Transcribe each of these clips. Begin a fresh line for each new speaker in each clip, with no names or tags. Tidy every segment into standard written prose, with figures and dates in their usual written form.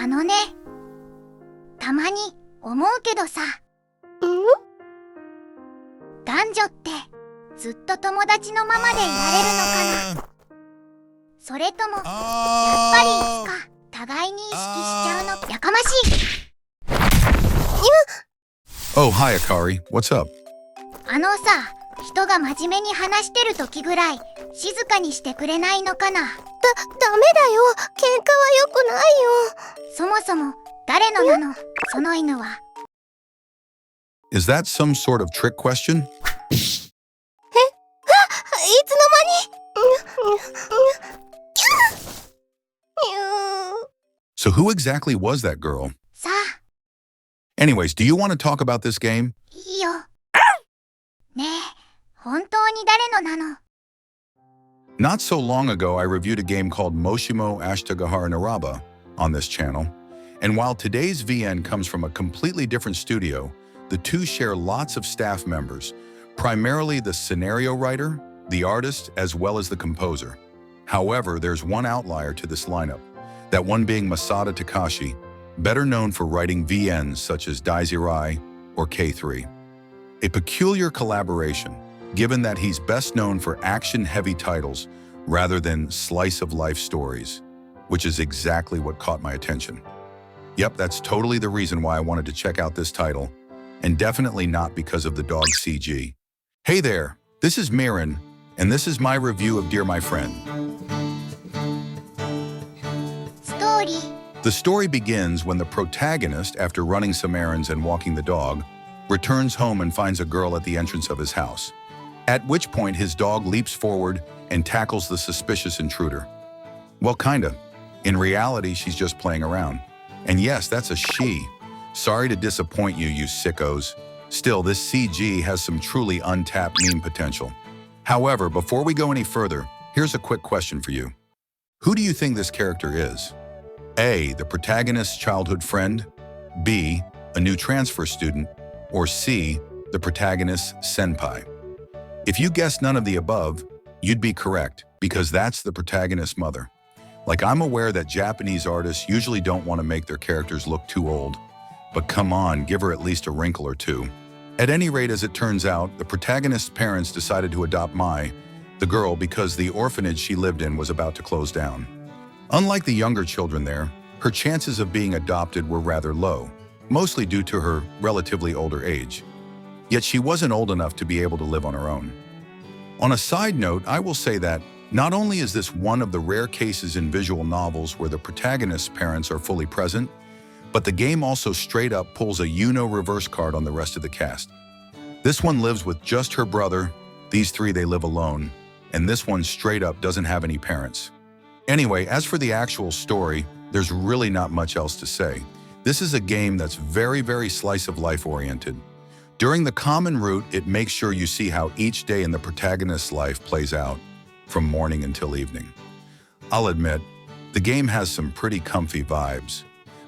あのね、たまに思うけどさ、男女ってずっと友達のままでいられるのかな。それともやっぱりいつか互いに意識しちゃうのやかましい。
Oh, hi, Akari. What's up?
あのさ、人が真面目に話してる時ぐらい静かにしてくれないのかな。ダメだよ。喧嘩は良くないよ。そもそも誰のなの、その犬は。
Is that some sort of trick question?
いつの間に
So who exactly was that girl?
さあ、
Anyways, do you want to talk about this game?
いいよ。ねえ、本当に誰のなの？
Not so long ago, I reviewed a game called Moshimo, Ashita, Hare Naraba on this channel. And while today's VN comes from a completely different studio, the two share lots of staff members, primarily the scenario writer, the artist, as well as the composer. However, there's one outlier to this lineup, that one being Masada Takashi, better known for writing VNs such as Irae or K3. A peculiar collaboration, given that he's best known for action-heavy titles rather than slice-of-life stories, which is exactly what caught my attention. Yep, that's totally the reason why I wanted to check out this title, and definitely not because of the dog CG. Hey there, this is Miran, and this is my review of Dear My Friend.
ストーリー。
The story begins when the protagonist, after running some errands and walking the dog, returns home and finds a girl at the entrance of his house. At which point his dog leaps forward and tackles the suspicious intruder. Well, kinda. In reality, she's just playing around. And yes, that's a she. Sorry to disappoint you, you sickos. Still, this CG has some truly untapped meme potential. However, before we go any further, here's a quick question for you. Who do you think this character is? A, the protagonist's childhood friend, B, a new transfer student, or C, the protagonist's senpai? If you guessed none of the above, you'd be correct, because that's the protagonist's mother. Like, I'm aware that Japanese artists usually don't want to make their characters look too old, but come on, give her at least a wrinkle or two. At any rate, as it turns out, the protagonist's parents decided to adopt Mai, the girl, because the orphanage she lived in was about to close down. Unlike the younger children there, her chances of being adopted were rather low, mostly due to her relatively older age. Yet she wasn't old enough to be able to live on her own. On a side note, I will say that not only is this one of the rare cases in visual novels where the protagonist's parents are fully present, but the game also straight up pulls a Uno reverse card on the rest of the cast. This one lives with just her brother, these three they live alone, and this one straight up doesn't have any parents. Anyway, as for the actual story, there's really not much else to say. This is a game that's very slice of life oriented. During the common route, it makes sure you see how each day in the protagonist's life plays out, from morning until evening. I'll admit, the game has some pretty comfy vibes,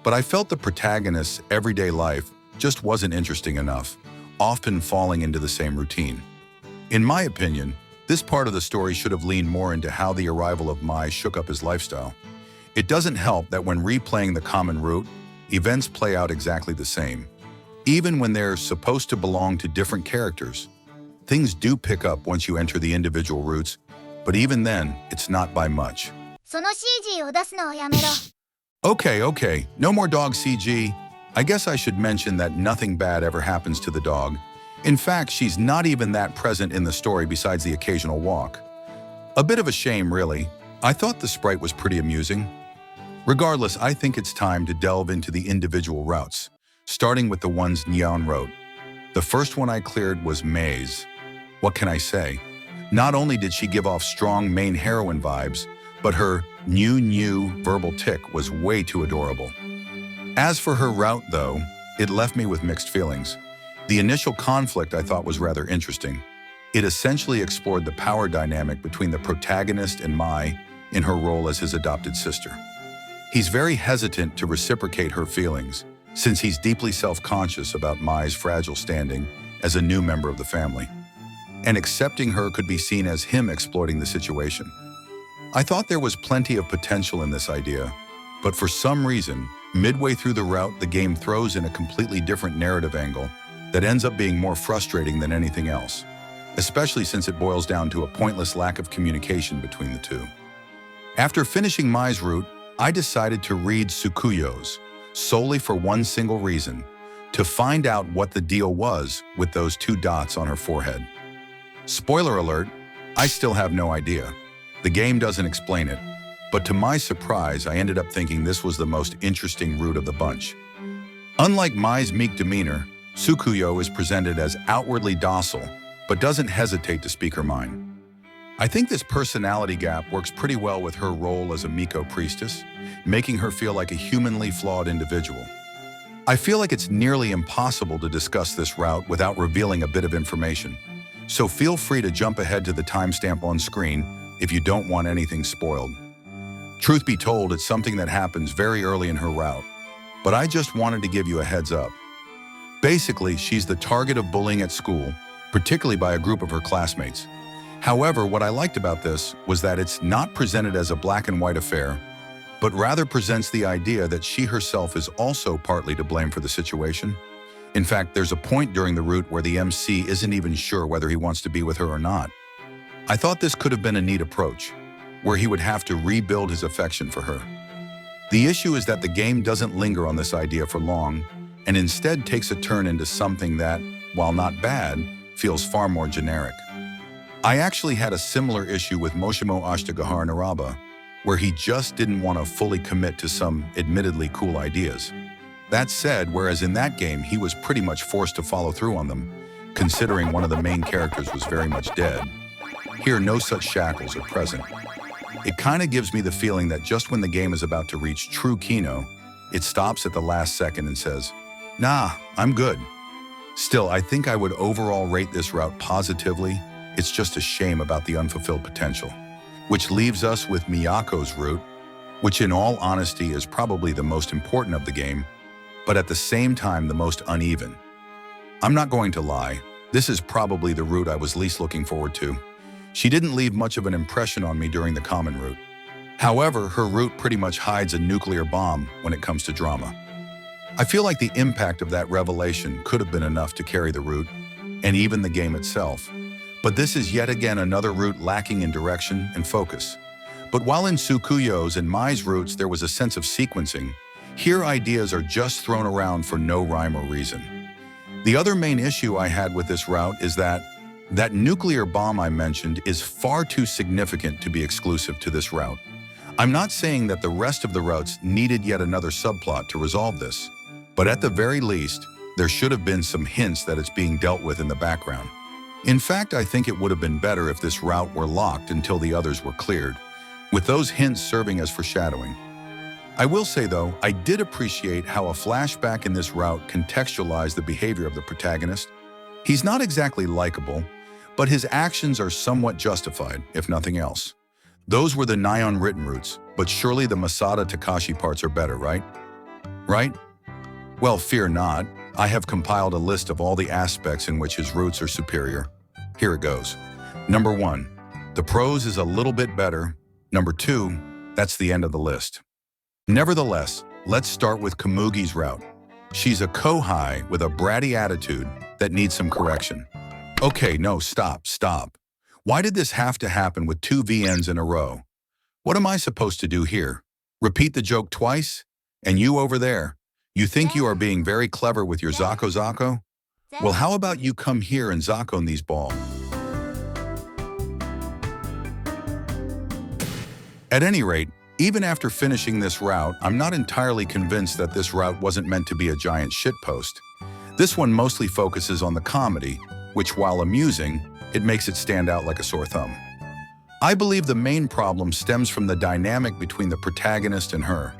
but I felt the protagonist's everyday life just wasn't interesting enough, often falling into the same routine. In my opinion, this part of the story should have leaned more into how the arrival of Mai shook up his lifestyle. It doesn't help that when replaying the common route, events play out exactly the same. Even when they're supposed to belong to different characters, things do pick up once you enter the individual routes, but even then, it's not by much.
その CG を出すのをやめろ。
Okay, no more dog CG. I guess I should mention that nothing bad ever happens to the dog. In fact, she's not even that present in the story besides the occasional walk. A bit of a shame, really. I thought the sprite was pretty amusing. Regardless, I think it's time to delve into the individual routes, starting with the ones NYAON wrote. The first one I cleared was Maze. What can I say? Not only did she give off strong main heroine vibes, but her new verbal tick was way too adorable. As for her route, though, it left me with mixed feelings. The initial conflict I thought was rather interesting. It essentially explored the power dynamic between the protagonist and Mai in her role as his adopted sister. He's very hesitant to reciprocate her feelings, since he's deeply self-conscious about Mai's fragile standing as a new member of the family. And accepting her could be seen as him exploiting the situation. I thought there was plenty of potential in this idea, but for some reason, Midway through the route, the game throws in a completely different narrative angle that ends up being more frustrating than anything else, especially since it boils down to a pointless lack of communication between the two. After finishing Mai's route, I decided to read Tsukuyo's, solely for one single reason, to find out what the deal was with those 2 dots on her forehead. Spoiler alert, I still have no idea. The game doesn't explain it, but to my surprise, I ended up thinking this was the most interesting route of the bunch. Unlike Mai's meek demeanor, Tsukuyo is presented as outwardly docile, but doesn't hesitate to speak her mind. I think this personality gap works pretty well with her role as a Miko priestess, making her feel like a humanly flawed individual. I feel like it's nearly impossible to discuss this route without revealing a bit of information, so feel free to jump ahead to the timestamp on screen if you don't want anything spoiled. Truth be told, it's something that happens very early in her route, but I just wanted to give you a heads up. Basically, she's the target of bullying at school, particularly by a group of her classmates. However, what I liked about this was that it's not presented as a black and white affair, but rather presents the idea that she herself is also partly to blame for the situation. In fact, there's a point during the route where the MC isn't even sure whether he wants to be with her or not. I thought this could have been a neat approach, where he would have to rebuild his affection for her. The issue is that the game doesn't linger on this idea for long, and instead takes a turn into something that, while not bad, feels far more generic. I actually had a similar issue with Moshimo Ashita Hare Naraba, where he just didn't want to fully commit to some admittedly cool ideas. That said, whereas in that game he was pretty much forced to follow through on them, considering one of the main characters was very much dead, here no such shackles are present. It kind of gives me the feeling that just when the game is about to reach true Kino, it stops at the last second and says, "Nah, I'm good." Still, I think I would overall rate this route positively. It's just a shame about the unfulfilled potential. Which leaves us with Miyako's route, which in all honesty is probably the most important of the game, but at the same time the most uneven. I'm not going to lie, this is probably the route I was least looking forward to. She didn't leave much of an impression on me during the common route. However, her route pretty much hides a nuclear bomb when it comes to drama. I feel like the impact of that revelation could have been enough to carry the route, and even the game itself. But this is yet again another route lacking in direction and focus. But while in Tsukuyo's and Mai's routes there was a sense of sequencing, here ideas are just thrown around for no rhyme or reason. The other main issue I had with this route is that nuclear bomb I mentioned is far too significant to be exclusive to this route. I'm not saying that the rest of the routes needed yet another subplot to resolve this, but at the very least, there should have been some hints that it's being dealt with in the background. In fact, I think it would have been better if this route were locked until the others were cleared, with those hints serving as foreshadowing. I will say though, I did appreciate how a flashback in this route contextualized the behavior of the protagonist. He's not exactly likable, but his actions are somewhat justified, if nothing else. Those were the NYAON written routes, but surely the Masada Takashi parts are better, right? Right? Well, fear not. I have compiled a list of all the aspects in which his routes are superior. Here it goes. Number 1, the prose is a little bit better. Number 2, that's the end of the list. Nevertheless, let's start with Kamugi's route. She's a kohai with a bratty attitude that needs some correction. Okay, no, stop. Why did this have to happen with 2 VNs in a row? What am I supposed to do here? Repeat the joke twice? And you over there, you think you are being very clever with your Zako? Well, how about you come here and Zakon these balls? At any rate, even after finishing this route, I'm not entirely convinced that this route wasn't meant to be a giant shitpost. This one mostly focuses on the comedy, which while amusing, it makes it stand out like a sore thumb. I believe the main problem stems from the dynamic between the protagonist and her.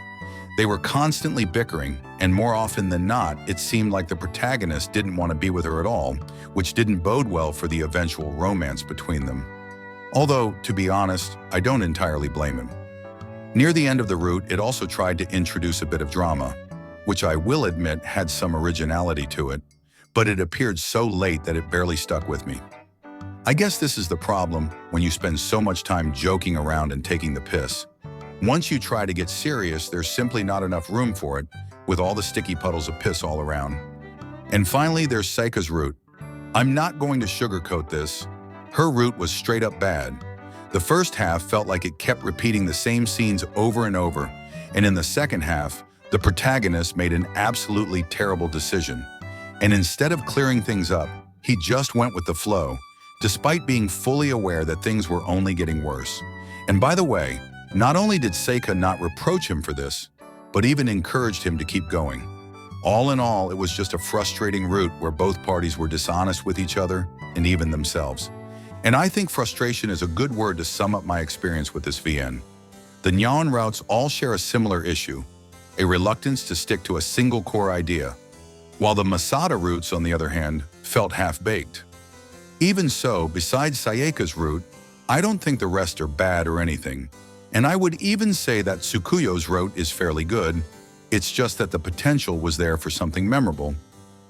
They were constantly bickering, and more often than not, it seemed like the protagonist didn't want to be with her at all, which didn't bode well for the eventual romance between them. Although, to be honest, I don't entirely blame him. Near the end of the route, it also tried to introduce a bit of drama, which I will admit had some originality to it, but it appeared so late that it barely stuck with me. I guess this is the problem when you spend so much time joking around and taking the piss. Once you try to get serious, there's simply not enough room for it with all the sticky puddles of piss all around. And finally, there's Seika's route. I'm not going to sugarcoat this. Her route was straight up bad. The first half felt like it kept repeating the same scenes over and over, and in the second half, the protagonist made an absolutely terrible decision. And instead of clearing things up, he just went with the flow, despite being fully aware that things were only getting worse. And by the way, not only did Seika not reproach him for this, but even encouraged him to keep going. All in all, it was just a frustrating route where both parties were dishonest with each other and even themselves. And I think frustration is a good word to sum up my experience with this VN. The NYAON routes all share a similar issue, a reluctance to stick to a single core idea, while the Masada routes, on the other hand, felt half-baked. Even so, besides Sayaka's route, I don't think the rest are bad or anything, and I would even say that Tsukuyo's route is fairly good. It's just that the potential was there for something memorable,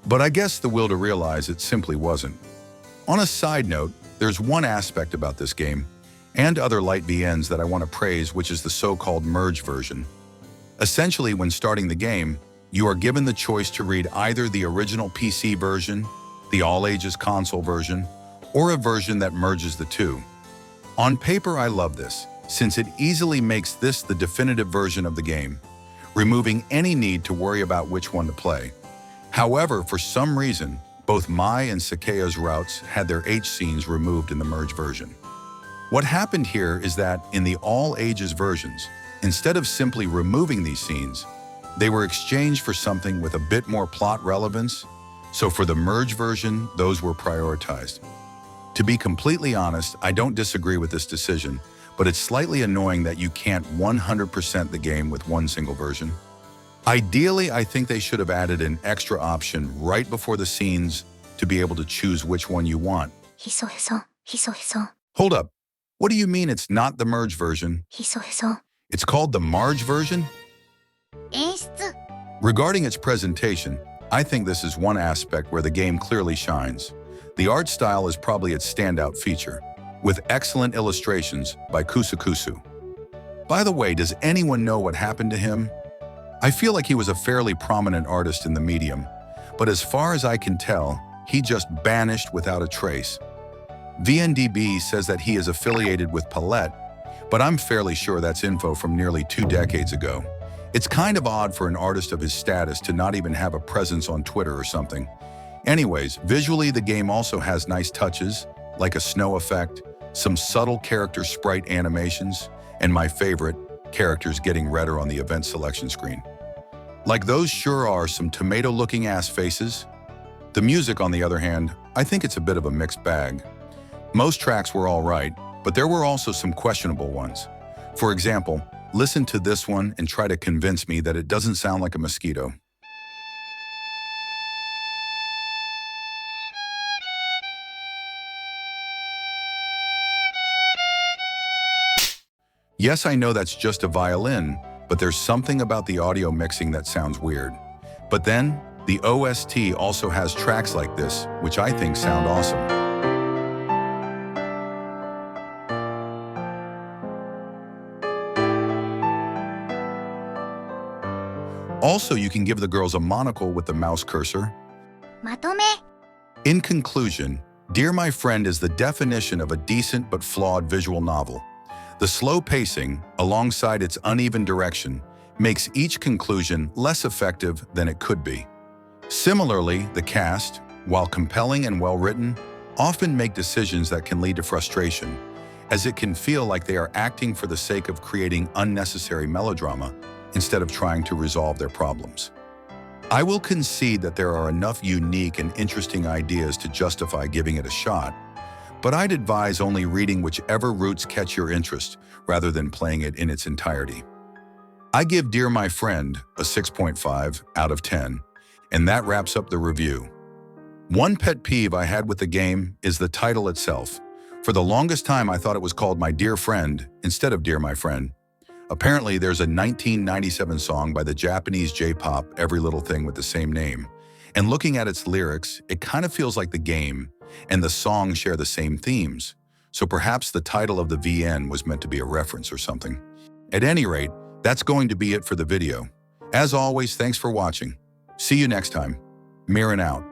but I guess the will to realize it simply wasn't. On a side note, there's one aspect about this game, and other light VNs that I want to praise, which is the so-called merge version. Essentially, when starting the game, you are given the choice to read either the original PC version, the all-ages console version, or a version that merges the two. On paper, I love this, since it easily makes this the definitive version of the game, removing any need to worry about which one to play. However, for some reason, both Mai and Sakea's routes had their H scenes removed in the merge version. What happened here is that in the all-ages versions, instead of simply removing these scenes, they were exchanged for something with a bit more plot relevance, so for the merge version, those were prioritized. To be completely honest, I don't disagree with this decision, but it's slightly annoying that you can't 100% the game with one single version. Ideally, I think they should have added an extra option right before the scenes to be able to choose which one you want. Hold up. What do you mean it's not the merge version? It's called the Marge version?
演出
Regarding its presentation, I think this is one aspect where the game clearly shines. The art style is probably its standout feature, with excellent illustrations by Kusukusu. By the way, does anyone know what happened to him? I feel like he was a fairly prominent artist in the medium, but as far as I can tell, he just vanished without a trace. VNDB says that he is affiliated with Palette, but I'm fairly sure that's info from nearly 2 decades ago. It's kind of odd for an artist of his status to not even have a presence on Twitter or something. Anyways, visually the game also has nice touches, like a snow effect, some subtle character sprite animations, and my favorite, characters getting redder on the event selection screen. Like those sure are some tomato-looking ass faces. The music, on the other hand, I think it's a bit of a mixed bag. Most tracks were all right, but there were also some questionable ones. For example, listen to this one and try to convince me that it doesn't sound like a mosquito. Yes, I know that's just a violin, but there's something about the audio mixing that sounds weird. But then, the OST also has tracks like this, which I think sound awesome. Also, you can give the girls a monocle with the mouse cursor.
まとめ
In conclusion, Dear My Friend is the definition of a decent but flawed visual novel. The slow pacing, alongside its uneven direction, makes each conclusion less effective than it could be. Similarly, the cast, while compelling and well-written, often make decisions that can lead to frustration, as it can feel like they are acting for the sake of creating unnecessary melodrama instead of trying to resolve their problems. I will concede that there are enough unique and interesting ideas to justify giving it a shot, but I'd advise only reading whichever routes catch your interest rather than playing it in its entirety. I give Dear My Friend a 6.5 out of 10, and that wraps up the review. One pet peeve I had with the game is the title itself. For the longest time, I thought it was called My Dear Friend instead of Dear My Friend. Apparently, there's a 1997 song by the Japanese J-pop Every Little Thing with the same name. And looking at its lyrics, it kind of feels like the game and the song share the same themes. So perhaps the title of the VN was meant to be a reference or something. At any rate, that's going to be it for the video. As always, thanks for watching. See you next time. Miran out.